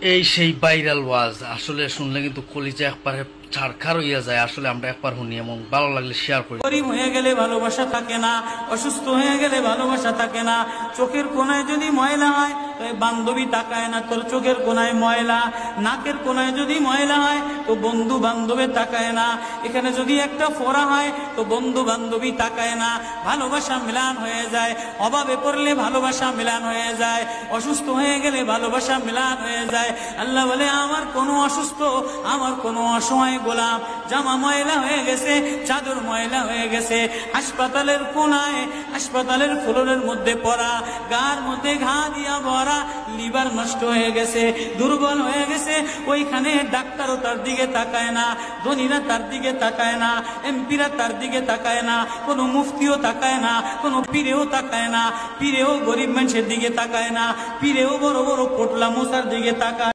এই সেই ভাইরাল ওয়াজ আসলে শুনলে কিন্তু কলিজা একবারে ছাড়খার হইয়া যায়। আসলে আমরা একবার শুনি, এমন ভালো লাগলে শেয়ার করি। গরিব হয়ে গেলে ভালোবাসা থাকে না, অসুস্থ হয়ে গেলে ভালোবাসা থাকে না। চোখের কোনায় যদি ময়লা হয় তো বান্ধবী তাকায় না, তোর চোখের কোনায় ময়লা। নাকের কোনায় যদি ময়লা হয় তো বন্ধু বান্ধবে তাকায় না। এখানে যদি একটা ফোড়া হয় তো বন্ধু বান্ধবী তাকায় না। ভালোবাসা মিলান হয়ে যায়, অভাবে পড়লে ভালোবাসা মিলান হয়ে যায়, অসুস্থ হয়ে গেলে ভালোবাসা মিলান হয়ে যায়। আল্লাহ বলে আমার কোনো অসুস্থ, আমার কোনো অসহায় গোলাম জামা ময়লা হয়ে গেছে, চাদর ময়লা হয়ে গেছে, হাসপাতালের কোনায় হাসপাতালের ফ্লোরের মধ্যে পড়া, গার মধ্যে ঘা দিয়া ভরা, লিভার নষ্ট হয়ে গেছে, দুর্বল হয়ে গেছে। ওইখানে ডাক্তারও তার দিকে তাকায় না, ধনীরা তার দিকে তাকায় না, এমপিরা তার দিকে তাকায় না, কোনো মুফতিও তাকায় না, কোনো পীরেও তাকায় না। পীরেও গরিব মানুষের দিকে তাকায় না, পীরেও বড় বড় পোটলা মশার দিকে তাকায়।